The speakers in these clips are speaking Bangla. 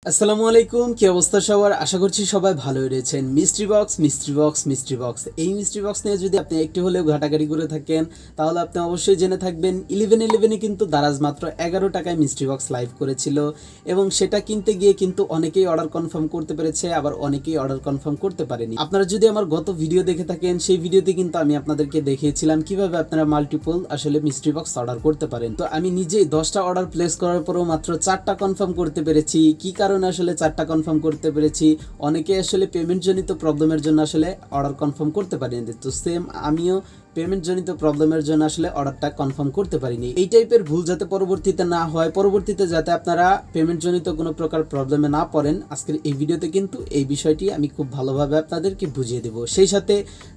আসসালামু আলাইকুম, কি অবস্থা সবার? আশা করছি সবাই ভালোই রয়েছেন। মিস্ট্রি বক্স এই মিস্ট্রি বক্স নিয়ে যদি আপনি একটু হলেও ঘাটাঘাটি করে থাকেন তাহলে আপনি অবশ্যই জেনে থাকবেন 11.11 কিন্তু দারাজ মাত্র 11 টাকায় মিস্ট্রি বক্স লাইভ করেছিল এবং সেটা কিনতে গিয়ে কিন্তু অনেকেই অর্ডার কনফার্ম করতে পেরেছে, আবার অনেকেই অর্ডার কনফার্ম করতে পারেনি। আপনারা যদি আমার গত ভিডিও দেখে থাকেন সেই ভিডিওতে কিন্তু আমি আপনাদেরকে দেখিয়েছিলাম কিভাবে আপনারা মাল্টিপল আসলে মিস্ট্রি বক্স অর্ডার করতে পারেন। তো আমি নিজেই 10টা অর্ডার প্লেস করার পরেও মাত্র 4টা কনফার্ম করতে পেরেছি। কি কারণে আসলে 4টা কনফার্ম করতে পেরেছি? অনেকে আসলে পেমেন্ট জনিত প্রবলেমের জন্য আসলে অর্ডার কনফার্ম করতে পারেনি। তো সেম আমিও পেমেন্ট জনিত প্রবলেমের জন্য আসলে অর্ডারটা কনফার্ম করতে পারিনি। এই টাইপের ভুল যাতে পরবর্তীতে না হয়, পরবর্তীতে যাতে আপনারা পেমেন্ট জনিত কোনো প্রকার প্রবলেমে না পড়েন, আজকের এই ভিডিওতে কিন্তু এই বিষয়টি আমি খুব ভালোভাবে আপনাদেরকে বুঝিয়ে দেব। সেই সাথে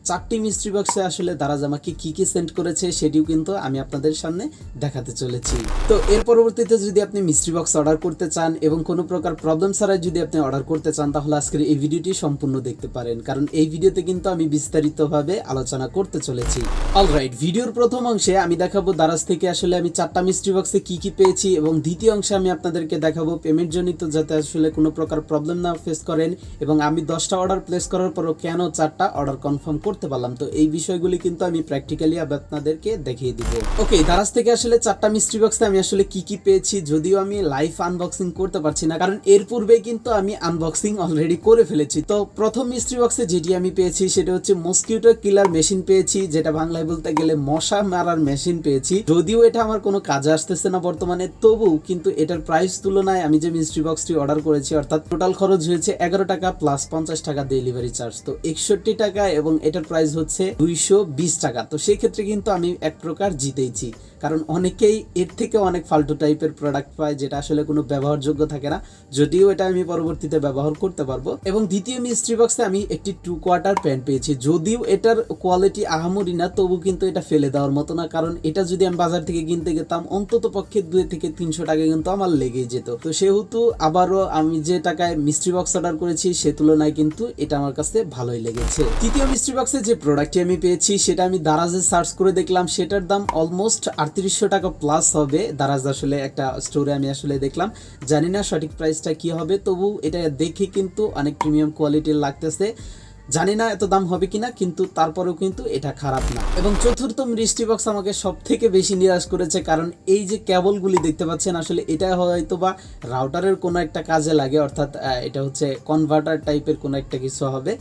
4টি মিস্ট্রি বক্সে আসলে দারাজ আমাকে কি কি সেন্ড করেছে সেটিও কিন্তু আমি আপনাদের সামনে দেখাতে চলেছি। তো এর পরবর্তীতে যদি আপনি মিস্ট্রি বক্স অর্ডার করতে চান এবং কোনো প্রকার প্রবলেম ছাড়াই যদি আপনি অর্ডার করতে চান তাহলে আজকের এই ভিডিওটি সম্পূর্ণ দেখতে পারেন, কারণ এই ভিডিওতে কিন্তু আমি বিস্তারিতভাবে আলোচনা করতে চলেছি। অলরাইট, ভিডিওর প্রথম অংশে আমি দেখাবো দারাজ থেকে আসলে আমি 4টা মিস্ট্রি বক্সে কি কি পেয়েছি এবং দ্বিতীয় অংশে আমি আপনাদেরকে দেখাবো পেমেন্ট জনিত যাতে আসলে কোনো প্রকার প্রবলেম না ফেস করেন এবং আমি 10টা অর্ডার প্লেস করার পরও কেন 4টা অর্ডার কনফার্ম করতে পারলাম। তো এই বিষয়গুলি কিন্তু আমি প্র্যাকটিক্যালি আপনাদেরকে দেখিয়ে দিব। ওকে, দারাজ থেকে আসলে 4টা মিস্ট্রি বক্সে আমি আসলে কি কি পেয়েছি যদিও আমি লাইভ আনবক্সিং করতে পারছি না, কারণ এর পূর্বে কিন্তু আমি আনবক্সিং অলরেডি করে ফেলেছি। তো প্রথম মিস্ট্রি বক্সে যেটি আমি পেয়েছি সেটা হচ্ছে মসকিউটো কিলার মেশিন পেয়েছি, যেটা বাংলায় বলতে গেলে মশা মারার মেশিন পেয়েছি। যদিও এটা আমার কোনো কাজে আসতেছে না বর্তমানে, তবু কিন্তু এটার প্রাইস তুলনায় আমি যে মিস্ট্রি বক্সটি অর্ডার করেছি অর্থাৎ টোটাল খরচ হয়েছে 11 টাকা প্লাস 50 টাকা ডেলিভারি চার্জ, তো 61 টাকা এবং এটার প্রাইস হচ্ছে 220 টাকা। তো সেই ক্ষেত্রে কিন্তু আমি এক প্রকার জিতেইছি, কারণ অনেকেই এর থেকে অনেক ফালতু টাইপের প্রোডাক্ট পায় যেটা আসলে কোনো ব্যবহারযোগ্য থাকে না, যদিও এটা আমি পরবর্তীতে ব্যবহার করতে পারবো। এবং দ্বিতীয় মিস্ট্রি বক্সে আমি একটি 2 কোয়ার্টার প্যান্ট পেয়েছি, যদিও এটার কোয়ালিটি আহামরি না, তবু কিন্তু এটা ফেলে দেওয়ার মতো না, কারণ এটা যদি আমি বাজার থেকে কিনতে যেতাম অন্তত পক্ষে 2 থেকে 300 টাকা কিন্তু আমার লেগেই যেত। তো সেহেতু আবারও আমি যে টাকায় মিস্ট্রি বক্স অর্ডার করেছি সে তুলনায় কিন্তু এটা আমার কাছে ভালোই লেগেছে। তৃতীয় মিস্ট্রি বক্সে যে প্রোডাক্টটি আমি পেয়েছি সেটা আমি দারাজে সার্চ করে দেখলাম, সেটার দাম অলমোস্ট 3800 টাকা প্লাস হবে। দারাজ আসলে একটা স্টোরে আমি আসলে দেখলাম, জানি না সঠিক প্রাইসটা কি হবে, তবু এটা দেখে কিন্তু অনেক প্রিমিয়াম কোয়ালিটির লাগতেছে। জানি না এত দাম হবে কিনা, কিন্তু তারপরেও কিন্তু এটা খারাপ না। এবং চতুর্থ মিস্ট্রি বক্স আমাকে সব থেকে বেশি নিরাশ করেছে, কারণ এই যে কেবলগুলি দেখতে পাচ্ছেন আসলে এটা হয়তো বা রাউটারের কোনো একটা কাজে লাগে, অর্থাৎ এটা হচ্ছে কনভার্টার টাইপের কোনো একটা কিছু হবে।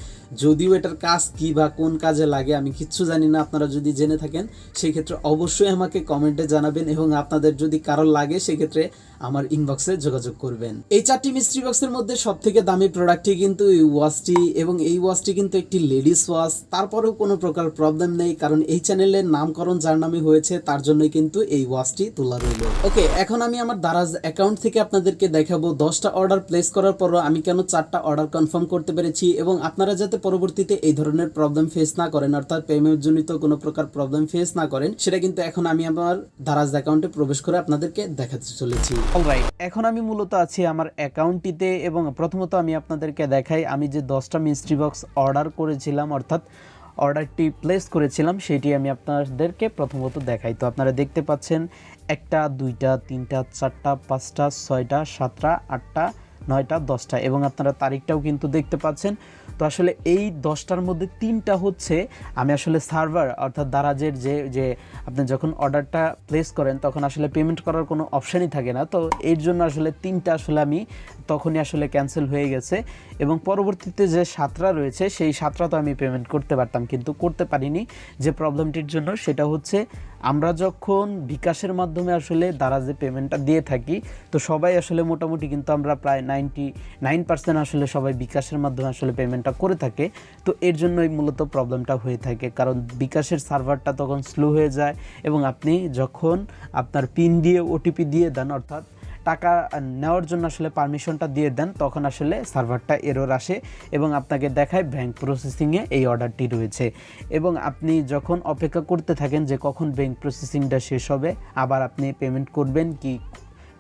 যদিও এটার কাজ কি বা কোন কাজে লাগে আমি কিচ্ছু জানি না, আপনারা যদি জেনে থাকেন সেই ক্ষেত্রে অবশ্যই আমাকে কমেন্টে জানাবেন এবং আপনাদের যদি কারো লাগে সেক্ষেত্রে আমার ইনবক্সে যোগাযোগ করবেন। এই 4টি মিস্ট্রি বক্সের মধ্যে সব থেকে দামি প্রোডাক্টটি কিন্তু এই ওয়াচটি, এবং এই ওয়াচটি কিন্তু একটি লেডিস ওয়াচ। তারপরেও কোনো প্রকার প্রবলেম নেই, কারণ এই চ্যানেলের নামকরণ যার নামে হয়েছে তার জন্যই কিন্তু এই ওয়াচটি তোলা রইল। ওকে, এখন আমি আমার দারাজ অ্যাকাউন্ট থেকে আপনাদেরকে দেখাবো 10টা অর্ডার প্লেস করার পরও আমি কেন 4টা অর্ডার কনফার্ম করতে পেরেছি এবং আপনারা যাতে পরবর্তীতে এই ধরনের প্রবলেম ফেস না করেন, অর্থাৎ পেমেন্ট জনিত কোনো প্রকার প্রবলেম ফেস না করেন, সেটা কিন্তু এখন আমি আমার দারাজ অ্যাকাউন্টে প্রবেশ করে আপনাদেরকে দেখাতে চলেছি। অলরাইট, এখন আমি মূলত আছি আমার অ্যাকাউন্টটিতে এবং প্রথমত আমি আপনাদেরকে দেখাই আমি যে 10টা মিস্ট্রি বক্স অর্ডার করেছিলাম, অর্থাৎ অর্ডারটি প্লেস করেছিলাম সেটি আমি আপনাদেরকে প্রথমত দেখাই। তো আপনারা দেখতে পাচ্ছেন 1টা 2টা 3টা 4টা 5টা 6টা 7টা 8টা 9টা 10টা এবং আপনারা তারিখটাও কিন্তু দেখতে পাচ্ছেন। তো আসলে এই 10টার মধ্যে 3টা হচ্ছে আমি আসলে সার্ভার অর্থাৎ দারাজের যে আপনি যখন অর্ডারটা প্লেস করেন তখন আসলে পেমেন্ট করার কোনো অপশানই থাকে না, তো এর জন্য আসলে 3টা আসলে আমি তখনই আসলে ক্যান্সেল হয়ে গেছে এবং পরবর্তীতে যে 7টা রয়েছে সেই 7টা তো আমি পেমেন্ট করতে পারতাম কিন্তু করতে পারিনি। যে প্রবলেমটির জন্য সেটা হচ্ছে আমরা যখন বিকাশের মাধ্যমে আসলে দারাজে পেমেন্টটা দিয়ে থাকি তো সবাই আসলে মোটামুটি কিন্তু আমরা প্রায় 99% আসলে সবাই বিকাশের মাধ্যমে আসলে পেমেন্টটা করে থাকে। তো এর জন্যই মূলত প্রবলেমটা হয়ে থাকে, কারণ বিকাশের সার্ভারটা তখন স্লো হয়ে যায় এবং আপনি যখন আপনার পিন দিয়ে ওটিপি দিয়ে দেন অর্থাৎ টাকা নেওয়ার জন্য আসলে পারমিশনটা দিয়ে দেন তখন আসলে সার্ভারটা এরর আসে এবং আপনাকে দেখায় ব্যাংক প্রসেসিংয়ে এই অর্ডারটি রয়েছে এবং আপনি যখন অপেক্ষা করতে থাকেন যে কখন ব্যাংক প্রসেসিংটা শেষ হবে আবার আপনি পেমেন্ট করবেন কি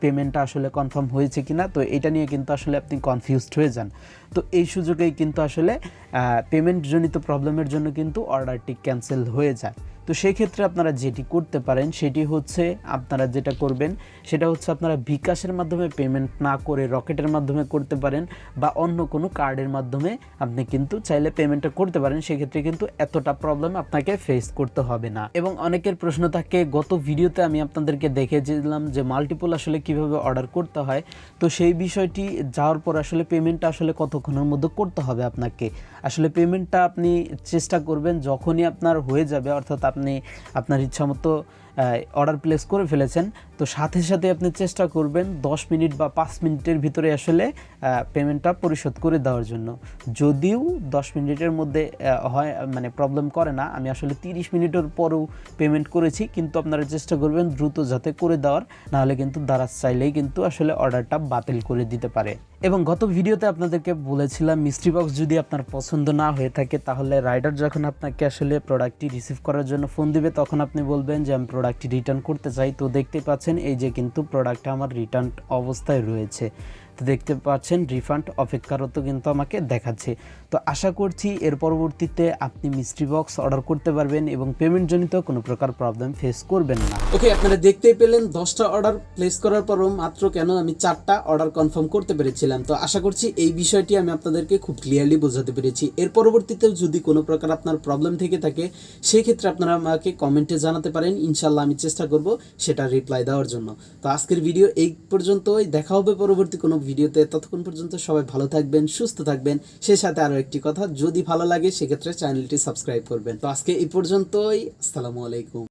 পেমেন্টটা আসলে কনফার্ম হয়েছে কিনা, তো এটা নিয়ে কিন্তু আসলে আপনি কনফিউজড হয়ে যান। তো এই সুযোগেই কিন্তু আসলে পেমেন্ট জনিত প্রবলেমের জন্য কিন্তু অর্ডারটি ক্যান্সেল হয়ে যায়। তো সেই ক্ষেত্রে আপনারা যেটি করতে পারেন সেটি হচ্ছে আপনারা যেটা করবেন সেটা হচ্ছে আপনারা বিকাশের মাধ্যমে পেমেন্ট না করে রকেটের মাধ্যমে করতে পারেন বা অন্য কোনো কার্ডের মাধ্যমে আপনি কিন্তু চাইলে পেমেন্টটা করতে পারেন। সেক্ষেত্রে কিন্তু এতটা প্রবলেম আপনাকে ফেস করতে হবে না। এবং অনেকের প্রশ্ন থাকে, গত ভিডিওতে আমি আপনাদেরকে দেখিয়েছিলাম যে মাল্টিপল আসলে কিভাবে অর্ডার করতে হয়। তো সেই বিষয়টি যাওয়ার পর আসলে পেমেন্টটা আসলে কতক্ষণের মধ্যে করতে হবে আপনাকে। আসলে পেমেন্টটা আপনি চেষ্টা করবেন যখনই আপনার হয়ে যাবে, অর্থাৎ আপনি আপনার ইচ্ছামতো অর্ডার প্লেস করে ফেলেছেন, তো সাথে সাথে আপনি চেষ্টা করবেন 10 মিনিট বা 5 মিনিটের ভিতরে আসলে পেমেন্টটা পরিশোধ করে দেওয়ার জন্য। যদিও 10 মিনিটের মধ্যে হয় মানে প্রবলেম করে না, আমি আসলে 30 মিনিটের পরেও পেমেন্ট করেছি, কিন্তু আপনারা চেষ্টা করবেন দ্রুত যাতে করে দেওয়ার, নাহলে কিন্তু দারাজ চাইলেই কিন্তু আসলে অর্ডারটা বাতিল করে দিতে পারে। এবং গত ভিডিওতে আপনাদেরকে বলেছিলাম মিস্ট্রি বক্স যদি আপনার পছন্দ না হয়ে থাকে তাহলে রাইডার যখন আপনাকে আসলে প্রোডাক্টটি রিসিভ করার জন্য ফোন দিবে তখন আপনি বলবেন যে আমি প্রোডাক্টটি রিটার্ন করতে চাই। তো দেখতে পাচ্ছেন এই যে কিন্তু প্রোডাক্টটা আমার রিটার্ন অবস্থায় রয়েছে। তো দেখতে পাচ্ছেন রিফান্ড অপেক্ষারত কিন্তু আমাকে দেখাচ্ছে। তো আশা করছি এর পরবর্তীতে আপনি মিস্ট্রি বক্স অর্ডার করতে পারবেন এবং পেমেন্ট জনিত কোনো প্রকার প্রবলেম ফেস করবেন না। ওকে, আপনারা দেখতেই পেলেন 10টা অর্ডার প্লেস করার পরও মাত্র কেন আমি 4টা অর্ডার কনফার্ম করতে পেরেছিলাম। তো আশা করছি এই বিষয়টি আমি আপনাদেরকে খুব ক্লিয়ারলি বোঝাতে পেরেছি। এর পরবর্তীতেও যদি কোনো প্রকার আপনার প্রবলেম থেকে থাকে সেই ক্ষেত্রে আপনারা আমাকে কমেন্টে জানাতে পারেন, ইনশাল্লাহ আমি চেষ্টা করব সেটা রিপ্লাই দেওয়ার জন্য। তো আজকের ভিডিও এই পর্যন্তই, দেখা হবে পরবর্তী কোনো ভিডিওতে। ততক্ষণ পর্যন্ত সবাই ভালো থাকবেন, সুস্থ থাকবেন। সেই সাথে আরও একটি কথা, যদি ভালো লাগে সেক্ষেত্রে চ্যানেলটি সাবস্ক্রাইব করবেন। তো আজকে এই পর্যন্তই, আসসালামু আলাইকুম।